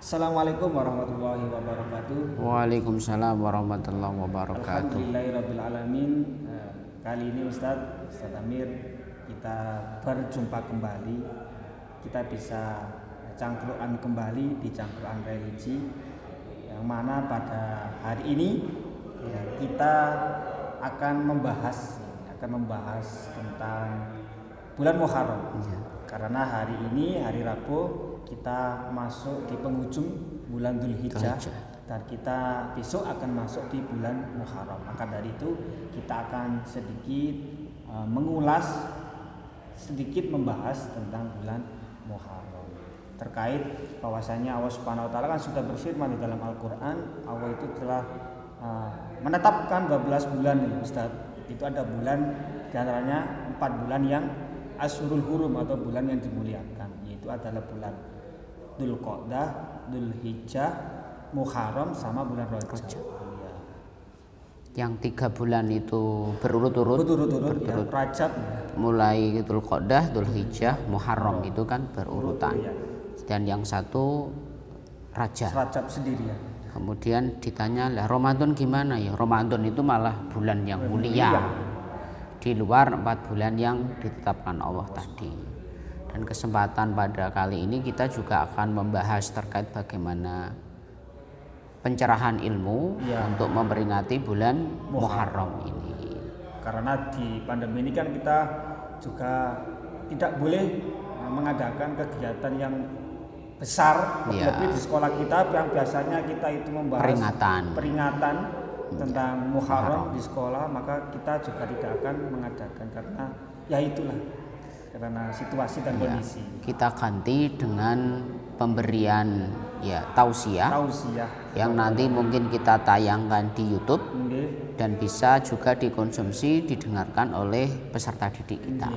Assalamualaikum warahmatullahi wabarakatuh. Waalaikumsalam warahmatullahi wabarakatuh. Alhamdulillahirabbil alamin. Kali ini Ustadz Amir, kita berjumpa kembali. Kita bisa cangkruan kembali di cangkruan religi, yang mana pada hari ini kita akan membahas tentang bulan Muharram. Karena hari ini hari Rabu kita masuk di penghujung bulan Dzulhijjah dan kita besok akan masuk di bulan Muharram. Maka dari itu kita akan sedikit membahas tentang bulan Muharram. Terkait bahwasanya Allah Subhanahu wa taala kan sudah berfirman di dalam Al-Qur'an, Allah itu telah menetapkan 12 bulan nih Ustaz. Itu ada bulan di antaranya 4 bulan yang Ashurul Hurum atau bulan yang dimuliakan, yaitu adalah bulan Dzulqa'dah, Dzulhijjah, Muharram sama bulan Rajab. Yang 3 bulan itu berurut-urut Ya, Rajab mulai Dzulqa'dah, Dzulhijjah, Muharram itu kan berurutan. Dan yang satu Rajab sendirian. Kemudian ditanya, lah Ramadan gimana ya? Ramadan itu malah bulan yang mulia. Di luar 4 bulan yang ditetapkan Allah tadi. Dan kesempatan pada kali ini kita juga akan membahas terkait bagaimana pencerahan ilmu untuk memperingati bulan Muharram ini. Karena di pandemi ini kan kita juga tidak boleh mengadakan kegiatan yang besar, lebih di sekolah kita yang biasanya kita itu membahas peringatan tentang Muharram di sekolah, maka kita juga tidak akan mengadakan karena ya itulah karena situasi dan kondisi. Kita ganti dengan pemberian tausiah yang nanti mungkin kita tayangkan di YouTube dan bisa juga dikonsumsi, didengarkan oleh peserta didik kita.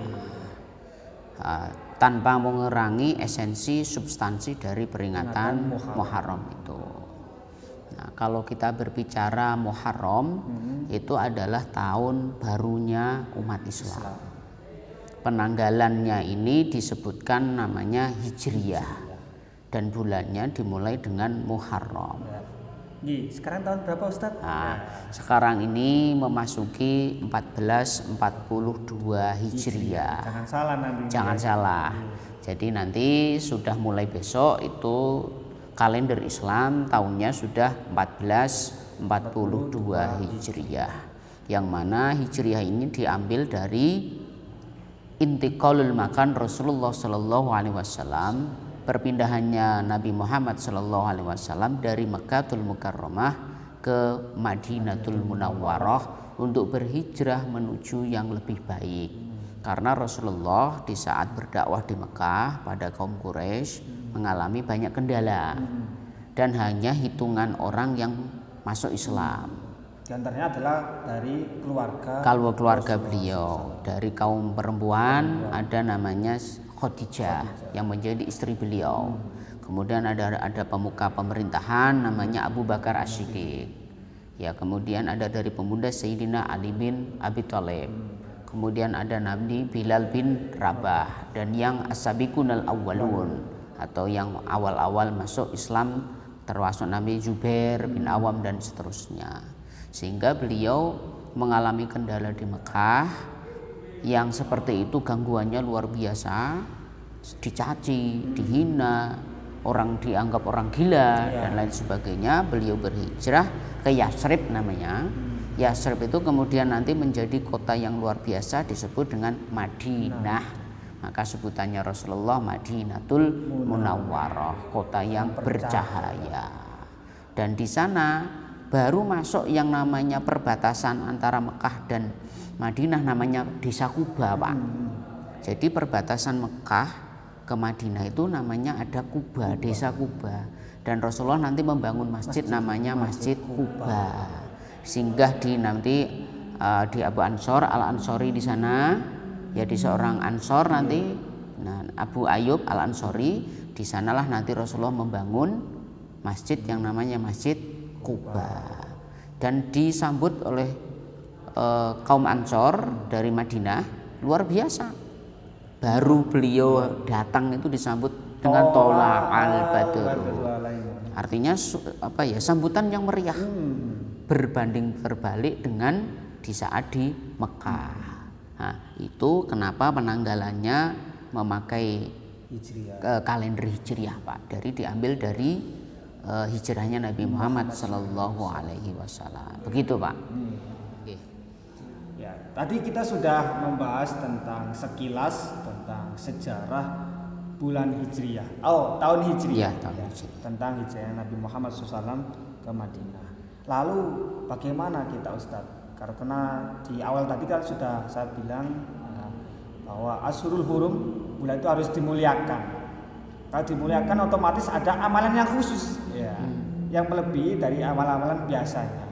Tanpa mengurangi esensi substansi dari peringatan Muharram itu. Nah, kalau kita berbicara Muharram itu adalah tahun barunya umat Islam. Penanggalannya ini disebutkan namanya Hijriyah dan bulannya dimulai dengan Muharram. Sekarang tahun berapa Ustaz? Sekarang ini memasuki 1442 Hijriyah. Jangan salah nanti. Jangan salah. Jadi nanti sudah mulai besok itu kalender Islam tahunnya sudah 1442 Hijriyah. Yang mana Hijriyah ini diambil dari intiqalul makan Rasulullah Sallallahu Alaihi Wasallam, perpindahannya Nabi Muhammad Sallallahu Alaihi Wasallam dari Mekkatul Mukarramah ke Madinatul Munawwarah untuk berhijrah menuju yang lebih baik. Karena Rasulullah di saat berdakwah di Mekah pada kaum Quraisy mengalami banyak kendala dan hanya hitungan orang yang masuk Islam. Di antaranya adalah dari keluarga beliau. Dari kaum perempuan ada namanya Khadijah yang menjadi istri beliau. Kemudian ada pemuka pemerintahan namanya Abu Bakar As-Siddiq. Kemudian ada dari pemuda Sayyidina Ali bin Abi Thalib. Kemudian ada Nabi Bilal bin Rabah dan yang as-sabiqunal awwalun atau yang awal-awal masuk Islam termasuk Nabi Zubair bin Awam dan seterusnya. Sehingga beliau mengalami kendala di Mekah yang seperti itu, gangguannya luar biasa, dicaci, dihina, orang dianggap orang gila dan lain sebagainya. Beliau berhijrah ke Yasrib namanya. Yasrib itu kemudian nanti menjadi kota yang luar biasa disebut dengan Madinah. Maka sebutannya Rasulullah Madinatul Munawwarah, kota yang bercahaya. Dan di sana baru masuk yang namanya perbatasan antara Mekah dan Madinah, namanya Desa Kuba, Pak. Jadi perbatasan Mekah ke Madinah itu namanya ada Kuba, Desa Kuba. Dan Rasulullah nanti membangun masjid namanya Masjid Kuba. Singgah di Abu Ansor Al-Ansori di sana, di seorang Ansor nanti. Nah, Abu Ayyub Al-Ansori di sanalah nanti Rasulullah membangun masjid yang namanya Masjid Kuba. Dan disambut oleh kaum Ansor dari Madinah luar biasa. Baru beliau datang itu disambut dengan tolak al-badr. artinya sambutan yang meriah, berbanding terbalik dengan di saat di Mekah. Nah, itu kenapa penanggalannya memakai kalender Hijriah, Pak. Diambil dari hijrahnya Nabi Muhammad Sallallahu Alaihi Wasallam. Begitu, Pak. Oke. Ya, tadi kita sudah membahas tentang sekilas tentang sejarah bulan Hijriah. Tahun Hijriah. Ya, tahun Hijriah. Tentang hijrah Nabi Muhammad SAW ke Madinah. Lalu bagaimana kita, Ustadz? Karena di awal tadi kan sudah saya bilang bahwa Ashurul Hurum, bulan itu harus dimuliakan. Kalau dimuliakan otomatis ada amalan yang khusus, ya, yang melebihi dari amalan-amalan biasanya.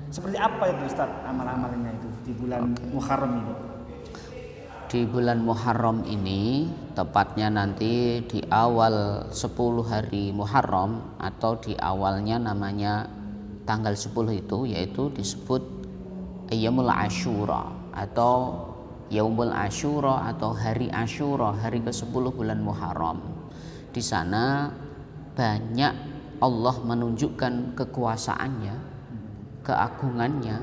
Seperti apa itu, Ustaz, amalan-amalannya itu di bulan Muharram ini? Di bulan Muharram ini, tepatnya nanti di awal 10 hari Muharram atau di awalnya namanya tanggal 10 itu, yaitu disebut Yaumul Asyura atau Yaumul Asyura atau hari Asyura, hari ke-10 bulan Muharram. Di sana banyak Allah menunjukkan kekuasaannya, keagungannya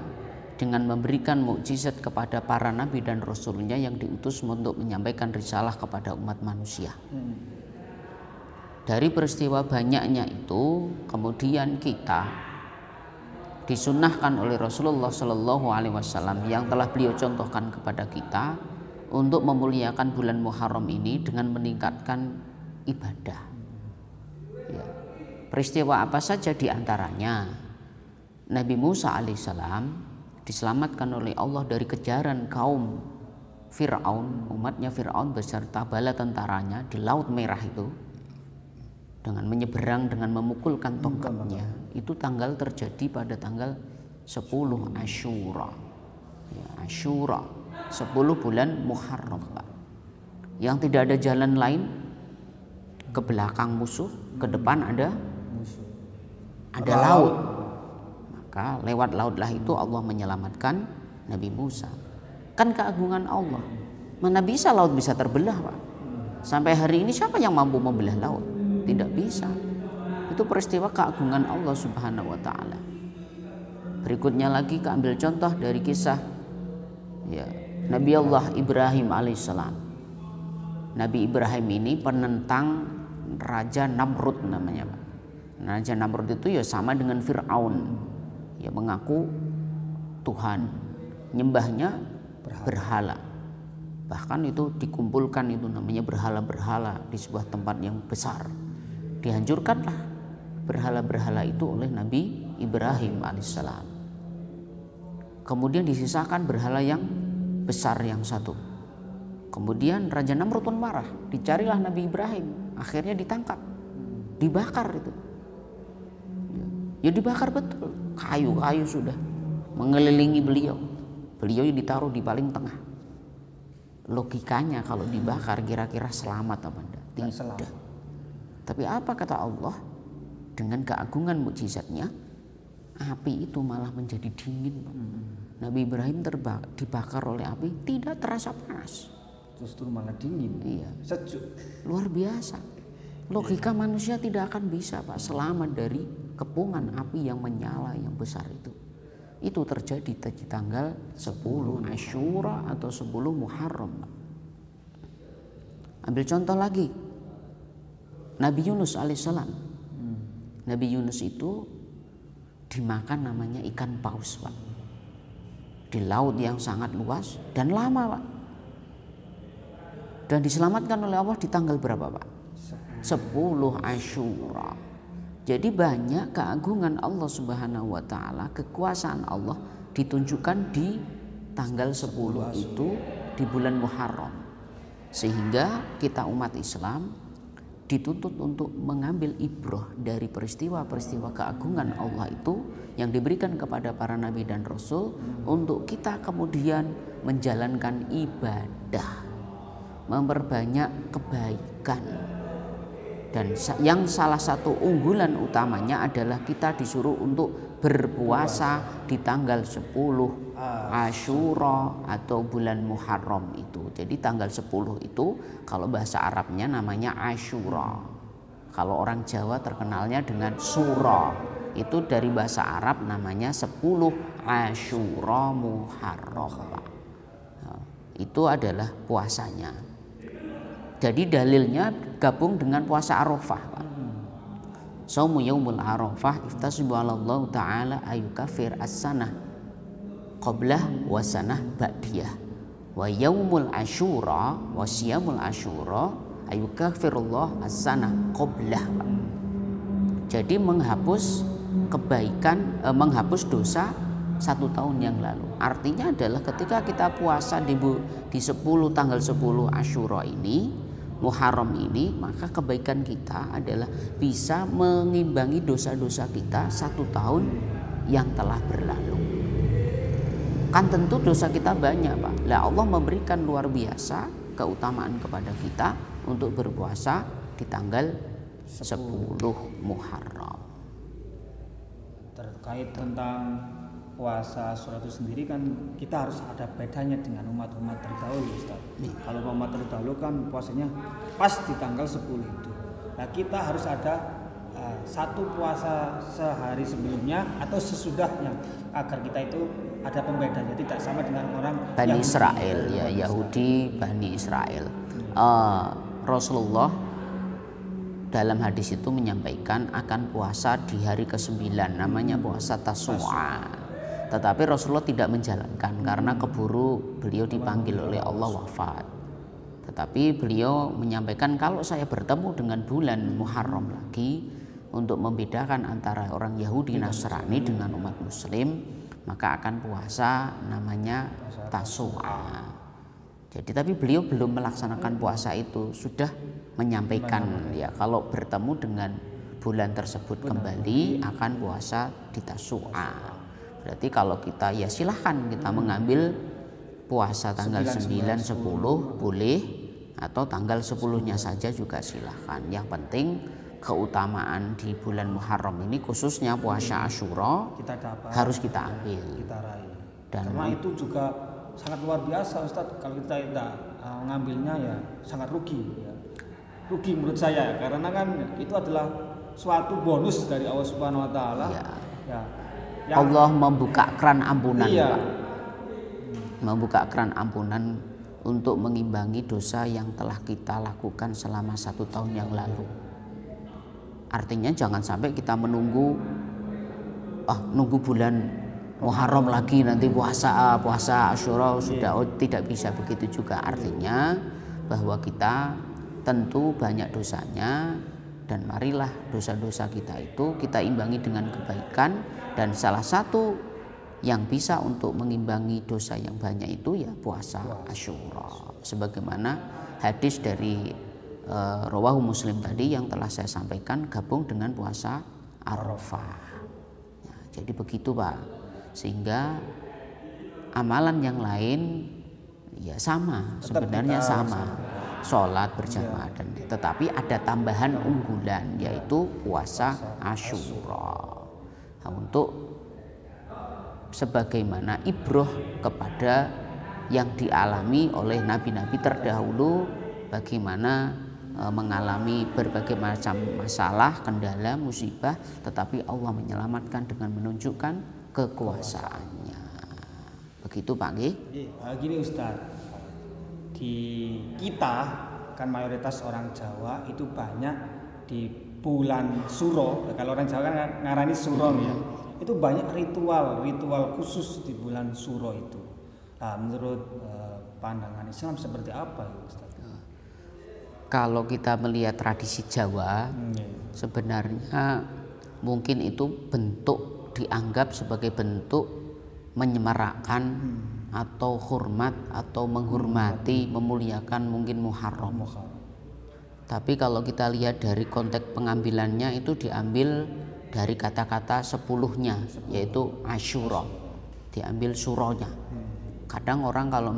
dengan memberikan mukjizat kepada para nabi dan rasulnya yang diutus untuk menyampaikan risalah kepada umat manusia. Dari peristiwa banyaknya itu, kemudian kita disunnahkan oleh Rasulullah Shallallahu Alaihi Wasallam yang telah beliau contohkan kepada kita untuk memuliakan bulan Muharram ini dengan meningkatkan ibadah. Ya. Peristiwa apa saja diantaranya? Nabi Musa alaihissalam diselamatkan oleh Allah dari kejaran kaum Fir'aun, umatnya Fir'aun beserta bala tentaranya di Laut Merah itu, dengan menyeberang dengan memukulkan tongkatnya. Itu terjadi pada tanggal 10 Asyura. Ya, Asyura 10 bulan Muharram, Pak. Yang tidak ada jalan lain, ke belakang musuh, ke depan ada laut. Maka lewat lautlah itu Allah menyelamatkan Nabi Musa. Kan keagungan Allah. Mana bisa laut bisa terbelah, Pak? Sampai hari ini siapa yang mampu membelah laut? Tidak bisa. Itu peristiwa keagungan Allah Subhanahu wa taala. Berikutnya lagi keambil contoh dari kisah Nabi Allah Ibrahim alaihissalam. Nabi Ibrahim ini penentang Raja Namrud namanya, Pak. Raja Namrud itu sama dengan Fir'aun. Mengaku Tuhan, nyembahnya berhala. Bahkan itu dikumpulkan, itu namanya berhala-berhala di sebuah tempat yang besar. Dihancurkanlah berhala-berhala itu oleh Nabi Ibrahim alaihissalam. Kemudian disisakan berhala yang besar yang satu. Kemudian Raja Namrud pun marah, dicarilah Nabi Ibrahim, akhirnya ditangkap, dibakar itu. Ya dibakar betul, kayu-kayu sudah mengelilingi beliau. Beliau ditaruh di paling tengah. Logikanya kalau dibakar kira-kira selamat apa enggak? Tidak. Tapi apa kata Allah? Dengan keagungan mukjizatnya, api itu malah menjadi dingin. Nabi Ibrahim dibakar oleh api, tidak terasa panas. Justru malah dingin. Iya. Sejuk. Luar biasa. Logika manusia tidak akan bisa, Pak, selamat dari kepungan api yang menyala yang besar itu. Itu terjadi di tanggal 10 Asyura atau 10 Muharram. Ambil contoh lagi. Nabi Yunus alaihissalam. Nabi Yunus itu dimakan namanya ikan paus, Pak. Di laut yang sangat luas dan lama, Pak. Dan diselamatkan oleh Allah di tanggal berapa, Pak? 10 Asyura. Jadi banyak keagungan Allah Subhanahu wa taala, kekuasaan Allah ditunjukkan di tanggal 10 itu di bulan Muharram. Sehingga kita umat Islam dituntut untuk mengambil ibrah dari peristiwa-peristiwa keagungan Allah itu yang diberikan kepada para nabi dan rasul untuk kita kemudian menjalankan ibadah, memperbanyak kebaikan. Dan yang salah satu unggulan utamanya adalah kita disuruh untuk berpuasa di tanggal 10 Asyura atau bulan Muharram itu. Jadi tanggal 10 itu kalau bahasa Arabnya namanya Asyura. Kalau orang Jawa terkenalnya dengan suro. Itu dari bahasa Arab namanya 10 Asyura Muharram. Nah, itu adalah puasanya. Jadi dalilnya gabung dengan puasa Arafah, Pak. Saumu yaumul Arafah iftasibu 'ala Allah taala ayukafir as-sanah qablah wa sanah ba'diyah. Wa yaumul Asyura wa siyamul Asyura ayukafirullah as-sanah qablah. Jadi menghapus kebaikan, menghapus dosa 1 tahun yang lalu. Artinya adalah ketika kita puasa di 10 tanggal 10 Asyura ini, Muharram ini, maka kebaikan kita adalah bisa mengimbangi dosa-dosa kita 1 tahun yang telah berlalu. Kan tentu dosa kita banyak, Pak. Lah Allah memberikan luar biasa keutamaan kepada kita untuk berpuasa di tanggal 10 Muharram. Terkait tentang puasa Asyura itu sendiri kan kita harus ada bedanya dengan umat-umat terdahulu, Ustaz. Kalau umat terdahulu kan puasanya pas di tanggal 10 itu. Nah, kita harus ada satu puasa sehari sebelumnya atau sesudahnya agar kita itu ada pembedanya, tidak sama dengan orang Bani Yahudi. Israel, ya Yahudi Bani Israel. Rasulullah dalam hadis itu menyampaikan akan puasa di hari ke-9, namanya puasa Tasu'a. Tetapi Rasulullah tidak menjalankan karena keburu beliau dipanggil oleh Allah wafat. Tetapi beliau menyampaikan kalau saya bertemu dengan bulan Muharram lagi untuk membedakan antara orang Yahudi Nasrani dengan umat Muslim, maka akan puasa namanya Tasu'a. Jadi tapi beliau belum melaksanakan puasa itu, sudah menyampaikan ya kalau bertemu dengan bulan tersebut kembali akan puasa di Tasu'a. Berarti kalau kita ya silahkan kita mengambil puasa tanggal 9, 10 boleh, atau tanggal 10-nya saja juga silahkan. Yang penting keutamaan di bulan Muharram ini khususnya puasa Asyura harus kita ambil, kita raih. Dan karena itu juga sangat luar biasa, Ustadz. Kalau kita tidak mengambilnya ya sangat rugi ya. Rugi menurut saya, karena kan itu adalah suatu bonus dari Allah Subhanahu wa taala. Ya. Allah membuka keran ampunan, iya. Pak. Membuka keran ampunan untuk mengimbangi dosa yang telah kita lakukan selama 1 tahun yang lalu. Artinya jangan sampai kita menunggu nunggu bulan Muharram lagi nanti puasa Asyura sudah, tidak bisa begitu juga. Artinya bahwa kita tentu banyak dosanya, dan marilah dosa-dosa kita itu kita imbangi dengan kebaikan, dan salah satu yang bisa untuk mengimbangi dosa yang banyak itu ya puasa Asyura. Sebagaimana hadis dari rawahu Muslim tadi yang telah saya sampaikan gabung dengan puasa Arafah. Ya, jadi begitu, Pak. Sehingga amalan yang lain ya sama, sebenarnya sama. Sholat berjamaah dan tetapi ada tambahan unggulan yaitu puasa Asyura. Nah, untuk sebagaimana ibroh kepada yang dialami oleh nabi-nabi terdahulu, bagaimana mengalami berbagai macam masalah, kendala, musibah, tetapi Allah menyelamatkan dengan menunjukkan kekuasaannya. Begitu, Pak Nggih? Gini, Ustaz, di kita kan mayoritas orang Jawa itu banyak di bulan Suro. Kalau orang Jawa kan ngarani Suro ya. Itu banyak ritual khusus di bulan Suro itu. Nah, menurut pandangan Islam seperti apa itu, Ustaz? Kalau kita melihat tradisi Jawa, sebenarnya mungkin itu dianggap sebagai bentuk menyemarakkan atau hormat atau menghormati, memuliakan mungkin Muharram. Tapi kalau kita lihat dari konteks pengambilannya itu diambil dari kata-kata 10-nya yaitu Asyura, diambil suronya. Kadang orang kalau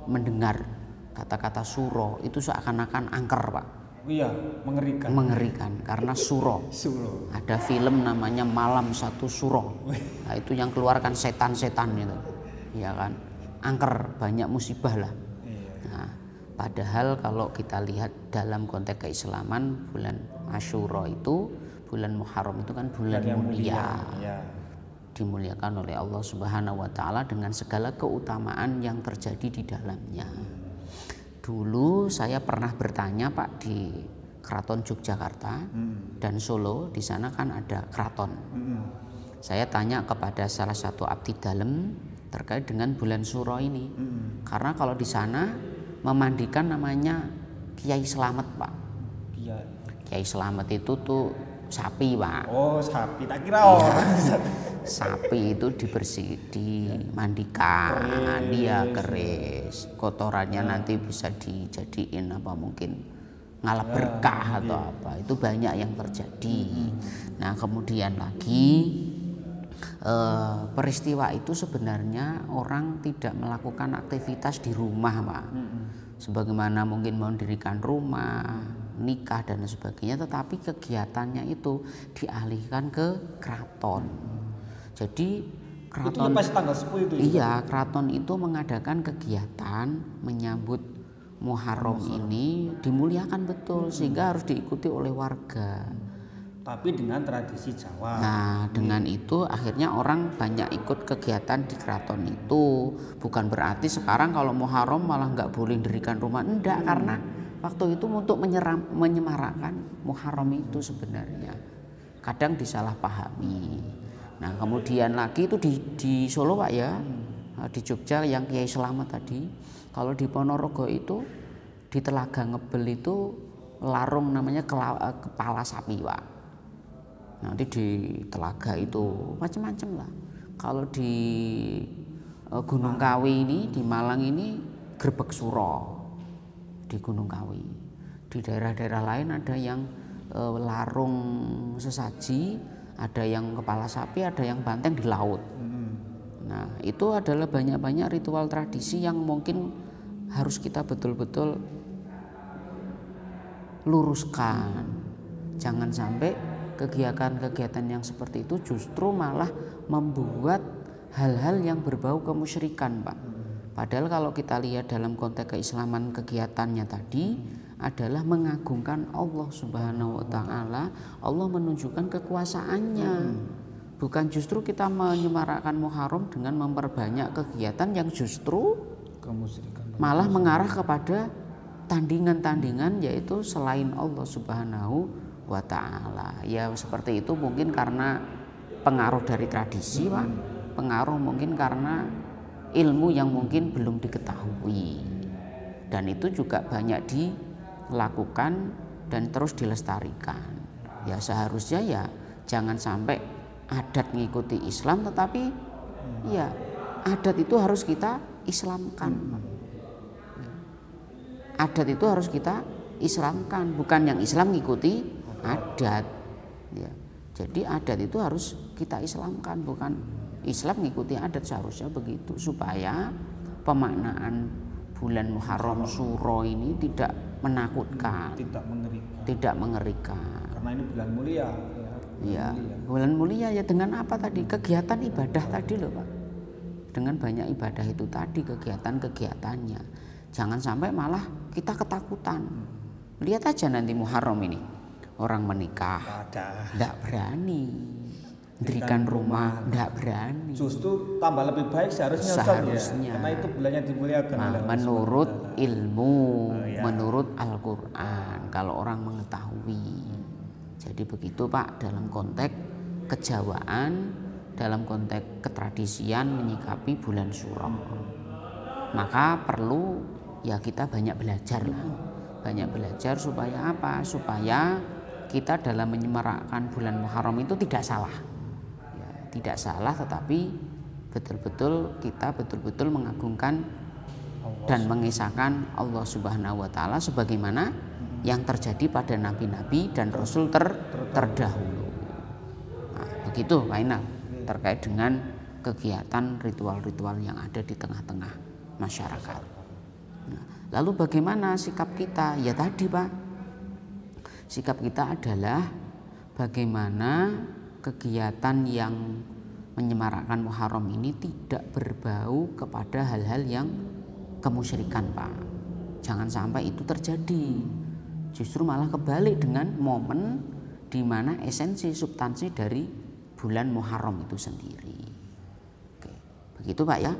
mendengar kata-kata suro itu seakan-akan angker, Pak. Iya, mengerikan. Mengerikan karena suro. Ada film namanya Malam Satu Suro. Nah, itu yang keluarkan setan-setan itu. Ya kan? Angker, banyak musibah lah. Nah, padahal kalau kita lihat dalam konteks keislaman bulan Asyura itu, bulan Muharram itu kan bulan yang mulia. Ya. Dimuliakan oleh Allah Subhanahu wa taala dengan segala keutamaan yang terjadi di dalamnya. Dulu saya pernah bertanya Pak di Keraton Yogyakarta dan Solo, di sana kan ada keraton. Saya tanya kepada salah satu abdi dalem terkait dengan bulan Suro ini. Karena kalau di sana memandikan namanya Kiai Slamet Pak. Kiai Slamet itu tuh sapi Pak. Oh sapi, tak kira Sapi itu dimandikan, dia keris, kotorannya nanti bisa dijadiin apa mungkin ngalap berkah atau apa, itu banyak yang terjadi. Nah kemudian lagi peristiwa itu sebenarnya orang tidak melakukan aktivitas di rumah Pak, sebagaimana mungkin mendirikan rumah, nikah dan sebagainya, tetapi kegiatannya itu dialihkan ke keraton. Jadi keraton itu pas tanggal 10 itu. Iya, keraton itu mengadakan kegiatan menyambut Muharram ini dimuliakan betul sehingga harus diikuti oleh warga. Tapi dengan tradisi Jawa. Nah, dengan itu akhirnya orang banyak ikut kegiatan di keraton itu. Bukan berarti sekarang kalau Muharram malah nggak boleh dirikan rumah, enggak, karena waktu itu untuk menyemarakkan Muharram itu sebenarnya. Kadang disalahpahami. Nah kemudian lagi itu di Solo Pak ya, di Jogja yang Kiai Slamet tadi. Kalau di Ponorogo itu di Telaga Ngebel itu larung namanya kepala sapi Pak. Nanti di Telaga itu macam-macam lah. Kalau di Gunung Kawi ini, di Malang ini Grebeg Suro di Gunung Kawi. Di daerah-daerah lain ada yang larung sesaji, ada yang kepala sapi, ada yang banteng di laut. Nah itu adalah banyak-banyak ritual tradisi yang mungkin harus kita betul-betul luruskan. Jangan sampai kegiatan-kegiatan yang seperti itu justru malah membuat hal-hal yang berbau kemusyrikan Pak. Padahal kalau kita lihat dalam konteks keislaman kegiatannya tadi adalah mengagungkan Allah Subhanahu wa taala. Allah menunjukkan kekuasaannya. Bukan justru kita menyemarakkan Muharram dengan memperbanyak kegiatan yang justru malah mengarah kepada tandingan-tandingan, yaitu selain Allah Subhanahu wa taala. Ya seperti itu mungkin karena pengaruh dari tradisi Pak. Pengaruh mungkin karena ilmu yang mungkin belum diketahui. Dan itu juga banyak dilakukan dan terus dilestarikan. Ya seharusnya ya jangan sampai adat mengikuti Islam, tetapi ya adat itu harus kita Islamkan. Adat itu harus kita Islamkan, bukan yang Islam mengikuti adat. Ya. Jadi adat itu harus kita Islamkan, bukan Islam mengikuti adat, seharusnya begitu, supaya pemaknaan bulan Muharram Suro ini tidak menakutkan, tidak mengerikan. Karena ini bulan mulia. Ya, bulan mulia ya dengan apa tadi? Kegiatan ibadah tadi loh Pak. Dengan banyak ibadah itu tadi kegiatan-kegiatannya. Jangan sampai malah kita ketakutan. Lihat aja nanti Muharram ini. Orang menikah tidak berani. Mendirikan rumah tidak berani. Justru tambah lebih baik seharusnya. Karena itu bulannya dimuliakan. Nah, menurut ilmu, menurut Al-Quran, kalau orang mengetahui. Jadi begitu Pak, dalam konteks kejawaan, dalam konteks ketradisian menyikapi bulan Suro. Maka perlu ya kita banyak belajar lah. Banyak belajar supaya apa? Supaya kita dalam menyemarakkan bulan Muharram itu tidak salah. Ya, tidak salah, tetapi betul-betul kita betul-betul mengagungkan dan mengisahkan Allah Subhanahu wa taala sebagaimana yang terjadi pada nabi-nabi dan rasul terdahulu. Nah, begitu Pak Inal terkait dengan kegiatan ritual-ritual yang ada di tengah-tengah masyarakat. Nah, lalu bagaimana sikap kita? Ya tadi Pak, sikap kita adalah bagaimana kegiatan yang menyemarakkan Muharram ini tidak berbau kepada hal-hal yang kemusyrikan Pak. Jangan sampai itu terjadi. justru malah kebalik dengan momen di mana esensi substansi dari bulan Muharram itu sendiri. Oke, begitu Pak ya.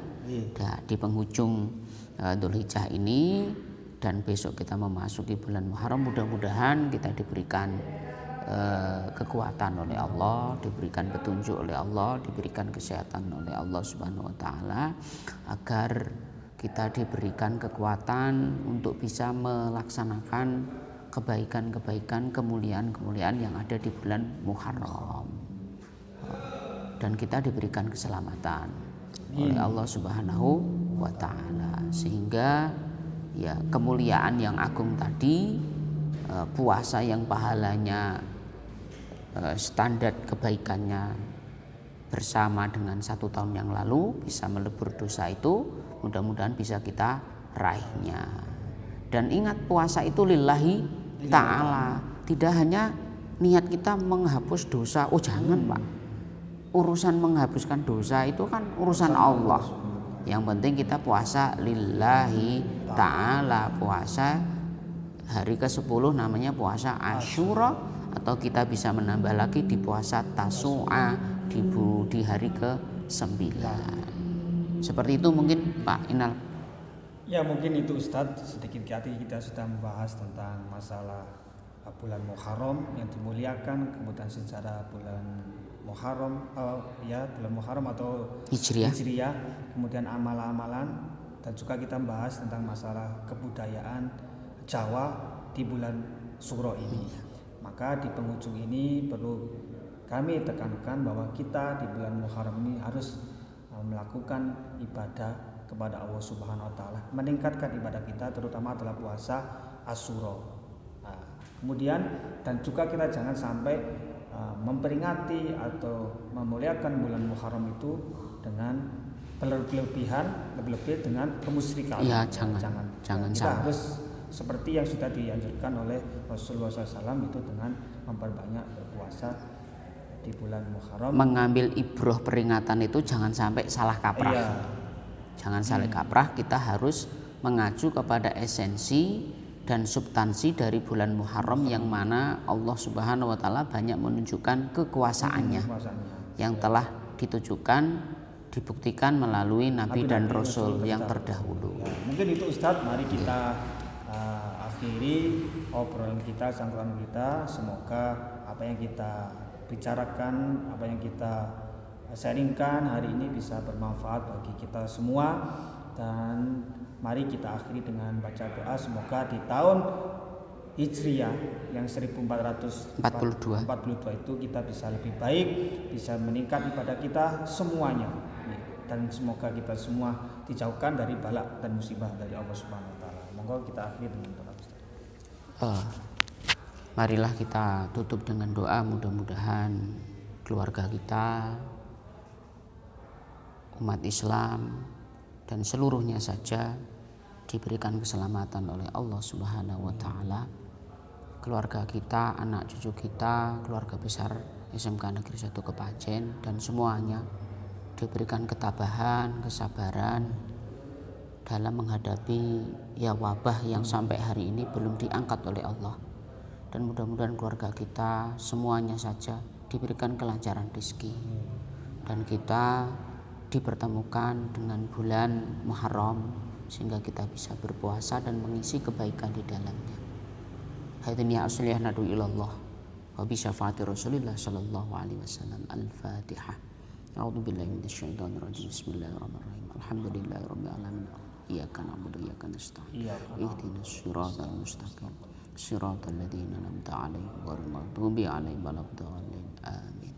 Nah, di penghujung Dzulhijjah ini dan besok kita memasuki bulan Muharram, mudah-mudahan kita diberikan kekuatan oleh Allah, diberikan petunjuk oleh Allah, diberikan kesehatan oleh Allah Subhanahu wa taala, agar kita diberikan kekuatan untuk bisa melaksanakan kebaikan-kebaikan, kemuliaan-kemuliaan yang ada di bulan Muharram. Dan kita diberikan keselamatan oleh Allah Subhanahu wa taala, sehingga ya kemuliaan yang agung tadi, puasa yang pahalanya standar kebaikannya bersama dengan 1 tahun yang lalu bisa melebur dosa itu, mudah-mudahan bisa kita raihnya. Dan ingat, puasa itu lillahi ta'ala, tidak hanya niat kita menghapus dosa. Oh jangan Pak, urusan menghapuskan dosa itu kan urusan Allah. Yang penting kita puasa lillahi ta'ala, puasa hari ke-10 namanya puasa Asyura, atau kita bisa menambah lagi di puasa Tasu'a di hari ke-9. Seperti itu mungkin Pak Inal. Ya mungkin itu Ustadz, sedikit tadi kita sudah membahas tentang masalah bulan Muharram yang dimuliakan, kemudian sejarah bulan Muharram, bulan Muharram atau Hijriah, kemudian amalan-amalan, dan juga kita membahas tentang masalah kebudayaan Jawa di bulan Suro ini. Maka di penghujung ini perlu kami tekankan bahwa kita di bulan Muharram ini harus melakukan ibadah kepada Allah Subhanahu wa taala, meningkatkan ibadah kita, terutama adalah puasa Asyura. Kemudian dan juga kita jangan sampai memperingati atau memuliakan bulan Muharram itu dengan berlebihan, lebih dengan kemusyrikan. Ya, jangan kita sampai. Harus seperti yang sudah dianjurkan oleh Rasulullah SAW, itu dengan memperbanyak berpuasa di bulan Muharram. Mengambil ibroh peringatan itu jangan sampai salah kaprah. Iya. Jangan salah kaprah, kita harus mengacu kepada esensi dan substansi dari bulan Muharram yang mana Allah Subhanahu wa taala banyak menunjukkan kekuasaannya yang telah ditujukan, dibuktikan melalui Nabi dan Rasul yang terdahulu. Ya, mungkin itu Ustadz, mari kita akhiri obrolan kita, sangkulan kita. Semoga apa yang kita bicarakan, apa yang kita sharingkan hari ini bisa bermanfaat bagi kita semua. Dan mari kita akhiri dengan baca doa, semoga di tahun Hijriah yang 1442 itu kita bisa lebih baik, bisa meningkat ibadah kita semuanya, dan semoga kita semua dijauhkan dari bala dan musibah dari Allah Subhanahu wa taala. Monggo kita akhiri dengan doa. Marilah kita tutup dengan doa, mudah-mudahan keluarga kita, umat Islam dan seluruhnya saja diberikan keselamatan oleh Allah Subhanahu wa taala. Keluarga kita, anak cucu kita, keluarga besar SMK Negeri 1 Kepajen dan semuanya diberikan ketabahan, kesabaran dalam menghadapi wabah yang sampai hari ini belum diangkat oleh Allah. Dan mudah-mudahan keluarga kita semuanya saja diberikan kelancaran rezeki, dan kita dipertemukan dengan bulan Muharram sehingga kita bisa berpuasa dan mengisi kebaikan di dalamnya. Hadhihi asliyah nadu ilallah wa bi syafaati Rasulillah sallallahu alaihi wasallam. Al-Fatihah. A'udzu billahi minasyaitonir rajim. Bismillahirrahmanirrahim. Alhamdulillahirabbil alamin. Iyyaka na'budu wa iyyaka nasta'in. Ihdinas siratal mustaqim. Siratal ladzina an'amta 'alaihim ghairil maghdubi 'alaihim waladdallin. Amin.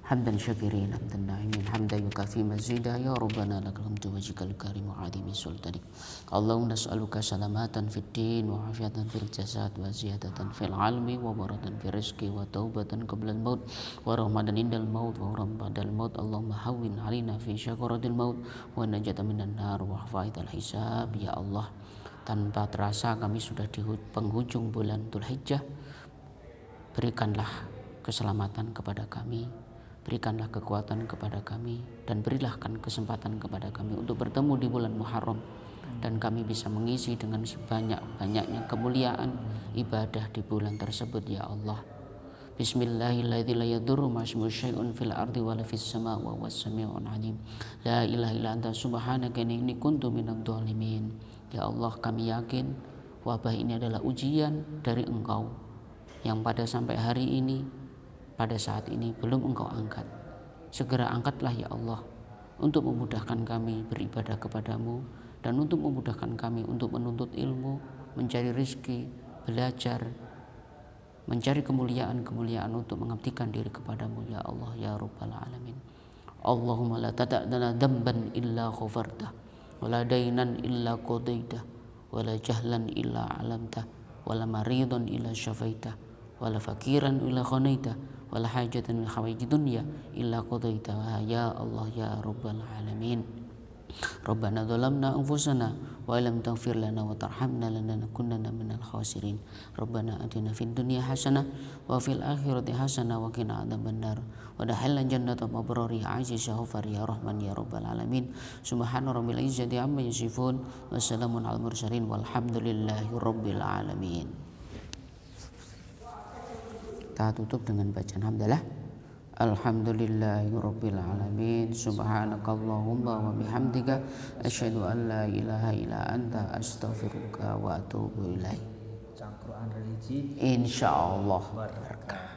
Hamdan syakirin, hamdan na'imin, hamdan yukafi mazida, ya Rabbana lakal hamdu wajhikal karim wa 'azimi sultanik. Allahumma nas'aluka salamatan fid din wa afiatan fil jasad wa ziyadatan fil ilmi wa barakatan fil rizqi wa taubatan qabla al maut wa rahmatan indal maut wa ba'dal maut. Allahumma hawwin 'alaina fi syakaratil maut wa najatan minan nar wa faidal hisab. Ya Allah, tanpa terasa kami sudah di penghujung bulan Dzulhijjah. Berikanlah keselamatan kepada kami berikanlah kekuatan kepada kami dan berilahkan kesempatan kepada kami untuk bertemu di bulan Muharram dan kami bisa mengisi dengan sebanyak-banyaknya kemuliaan ibadah di bulan tersebut ya Allah. Bismillahirrahmanirrahim. La yadurru ma'asmu syai'un fil ardi wa la fis sama' wa huwas sami'un alim. La ilaha illa anta subhanaka inni kuntu minadh dhalimin. Ya Allah, kami yakin wabah ini adalah ujian dari Engkau yang pada sampai hari ini, pada saat ini belum Engkau angkat. Segera angkatlah ya Allah untuk memudahkan kami beribadah kepadamu dan untuk memudahkan kami untuk menuntut ilmu, mencari rizki, belajar, mencari kemuliaan-kemuliaan untuk mengabdikan diri kepadamu ya Allah ya Rabbal Alamin. Allahumma la tada'na dhanban illa ghafartah wa la dainan illa qadaitah wa la jahlan illa 'alamtah wa la maridan illa syafaitah wa la fakiran illa ghanaitah wa la hajatan min hawaiji dunya illa qadaitah ya Allah ya Rabbal Alamin. Rabbana dhalamna anfusana wa lam taghfir lana wa tarhamna lanakunanna minal khasirin. Rabbana atina fid dunya hasanah wa fil akhirati hasanah wa qina adzabannar. Wa dakhilna jannata mabrari aziz ya ghafar ya rahman ya rabbal alamin. Subhana rabbil izzati amma yasifun wa salamun alal mursalin walhamdulillahi rabbil alamin. Kita tutup dengan bacaan hamdalah. Alhamdulillahirabbil alamin. Subhanakallahumma wa bihamdika asyhadu an la ilaha illa anta astaghfiruka wa atubu ilaik. Cangkruan religi insyaallah berkah.